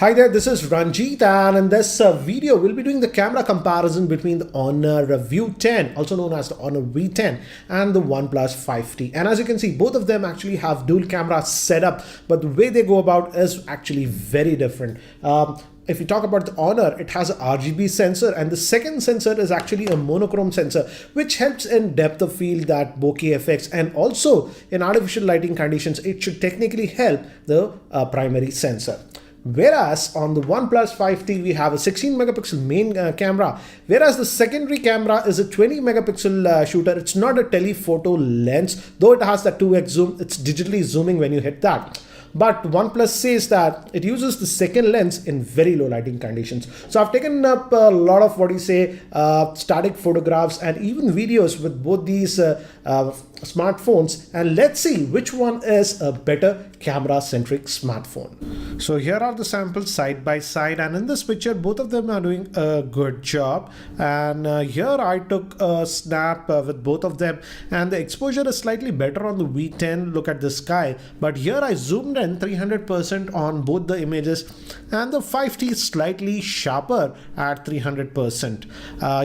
Hi there, this is Ranjit, and in this video we'll be doing the camera comparison between the Honor V10, also known as the Honor V10, and the OnePlus 5T. And as you can see, both of them actually have dual camera setup, but the way they go about is actually very different. If you talk about the Honor, it has a RGB sensor, and the second sensor is actually a monochrome sensor, which helps in depth of field, that bokeh effects, and also in artificial lighting conditions, it should technically help the primary sensor. Whereas on the OnePlus 5T, we have a 16 megapixel main camera, whereas the secondary camera is a 20 megapixel shooter. It's not a telephoto lens, though it has that 2x zoom. It's digitally zooming when you hit that. But OnePlus says that it uses the second lens in very low lighting conditions. So I've taken up a lot of static photographs and even videos with both these smartphones, and let's see which one is a better camera centric smartphone. So here are the samples side by side, and in this picture both of them are doing a good job. And here I took a snap with both of them, and the exposure is slightly better on the V10. Look at the sky, but here I zoomed in 300% on both the images, and the 5T is slightly sharper at 300%.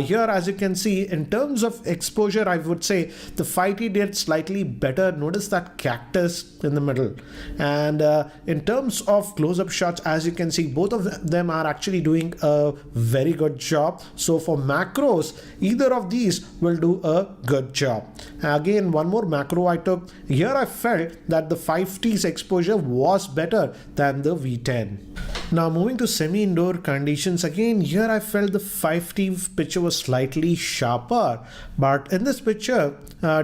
Here, as you can see, in terms of exposure, I would say the 5T did slightly better. Notice that cactus in the middle. And in terms of close-up shots, as you can see, both of them are actually doing a very good job. So for macros, either of these will do a good job. Again, one more macro I took. Here I felt that the 5T's exposure was better than the V10. Now moving to semi-indoor conditions, again here I felt the 5T picture was slightly sharper, but in this picture,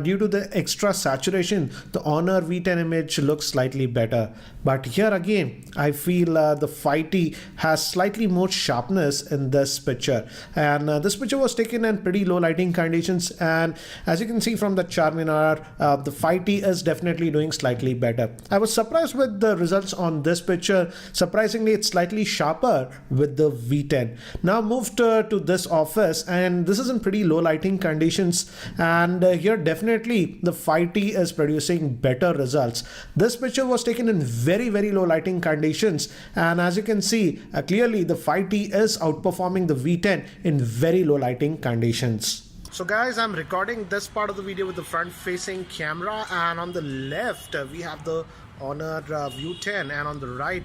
due to the extra saturation, the Honor V10 image looks slightly better. But here again, I feel the 5T has slightly more sharpness in this picture. And this picture was taken in pretty low lighting conditions. And as you can see from the Charminar, the 5T is definitely doing slightly better. I was surprised with the results on this picture. Surprisingly, it's slightly sharper with the V10. Now moved to this office, and this is in pretty low lighting conditions. And here definitely the 5T is producing better results. This picture was taken in very low lighting conditions, and as you can see clearly the 5T is outperforming the V10 in very low lighting conditions. So guys, I'm recording this part of the video with the front facing camera, and on the left we have the Honor V10, and on the right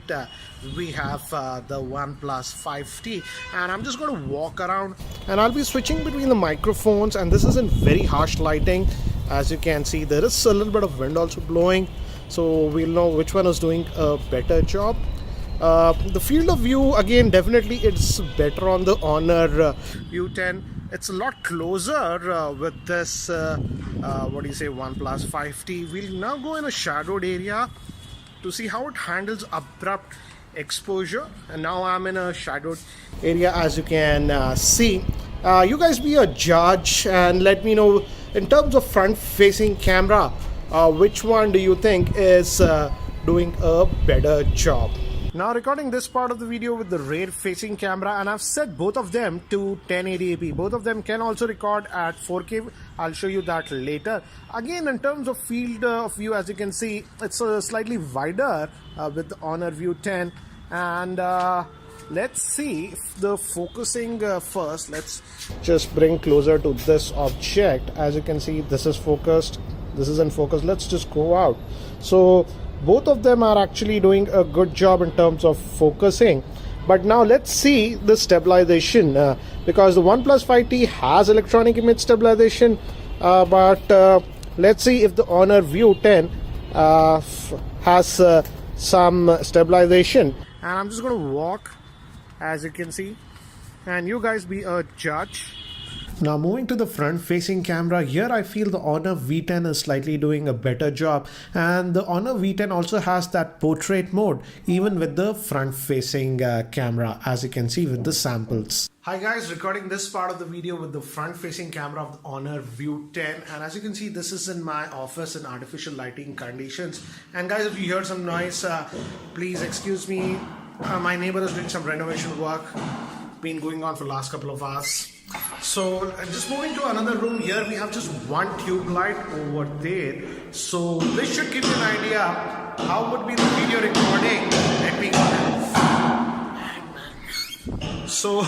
we have the OnePlus 5T. And I'm just going to walk around, and I'll be switching between the microphones, and this is in very harsh lighting. As you can see, there is a little bit of wind also blowing, so we'll know which one is doing a better job. The field of view, again, definitely it's better on the Honor V10. It's a lot closer with this OnePlus 5T. We'll now go in a shadowed area to see how it handles abrupt exposure. And now I'm in a shadowed area, as you can see. You guys be a judge and let me know, in terms of front facing camera, which one do you think is doing a better job? Now recording this part of the video with the rear facing camera, and I've set both of them to 1080p. Both of them can also record at 4K. I'll show you that later. Again, in terms of field of view, as you can see, it's slightly wider with the Honor V10. And let's see if the focusing first. Let's just bring closer to this object. As you can see, this is focused, this is in focus. Let's just go out. So both of them are actually doing a good job in terms of focusing. But now let's see the stabilization, because the OnePlus 5T has electronic image stabilization, but let's see if the Honor V10 has some stabilization. And I'm just going to walk, as you can see, and you guys be a judge. Now moving to the front facing camera, here I feel the Honor V10 is slightly doing a better job, and the Honor V10 also has that portrait mode even with the front facing camera, as you can see with the samples. Hi guys, recording this part of the video with the front facing camera of the Honor V10, and as you can see, this is in my office in artificial lighting conditions. And guys, if you hear some noise, please excuse me. My neighbor is doing some renovation work, been going on for the last couple of hours. So just moving to another room, here we have just one tube light over there. So this should give you an idea how would be the video recording. Let me go ahead. So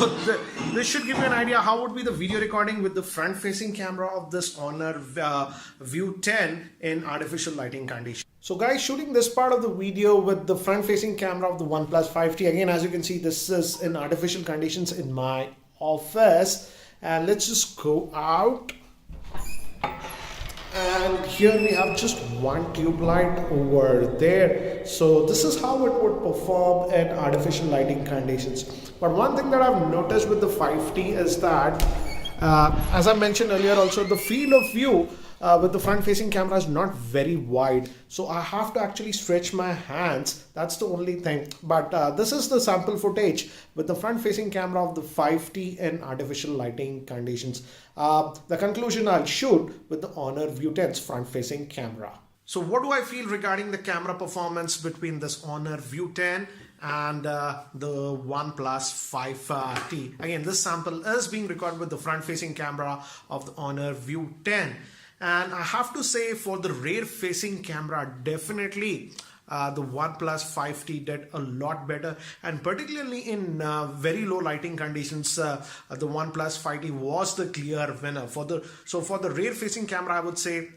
this should give you an idea how would be the video recording with the front facing camera of this Honor View 10 in artificial lighting conditions. So guys, shooting this part of the video with the front facing camera of the OnePlus 5T. Again, as you can see, this is in artificial conditions in my office. And let's just go out. And here we have just one tube light over there. So this is how it would perform in artificial lighting conditions. But one thing that I've noticed with the 5T is that, as I mentioned earlier also, the field of view with the front facing camera is not very wide. So I have to actually stretch my hands. That's the only thing. But this is the sample footage with the front facing camera of the 5T in artificial lighting conditions. The conclusion I'll shoot with the Honor View 10's front facing camera. So what do I feel regarding the camera performance between this Honor View 10 and the OnePlus 5T? Again, this sample is being recorded with the front facing camera of the Honor View 10. And I have to say, for the rear facing camera, definitely the OnePlus 5T did a lot better, and particularly in very low lighting conditions, the OnePlus 5T was the clear winner. For the rear facing camera, I would say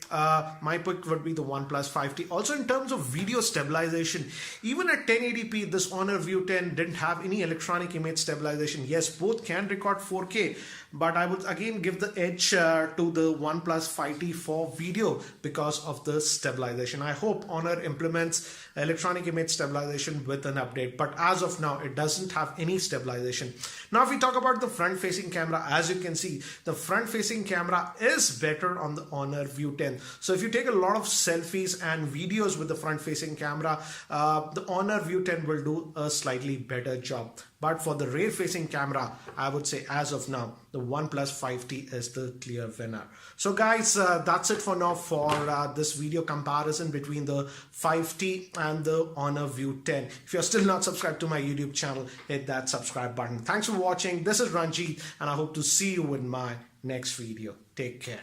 my pick would be the OnePlus 5T. Also, in terms of video stabilization, even at 1080p, this Honor View 10 didn't have any electronic image stabilization. Yes, both can record 4K, but I would again give the edge to the OnePlus 5T for video because of the stabilization. I hope Honor implements electronic image stabilization with an update, but as of now it doesn't have any stabilization. Now if we talk about the front facing camera, as you can see, the front facing camera is better on the Honor View 10. So if you take a lot of selfies and videos with the front facing camera, the Honor View 10 will do a slightly better job. But for the rear facing camera, I would say as of now, the OnePlus 5T is the clear winner. So guys, that's it for now for this video comparison between the 5T and the Honor View 10. If you're still not subscribed to my YouTube channel, hit that subscribe button. Thanks for watching. This is Ranjit, and I hope to see you in my next video. Take care.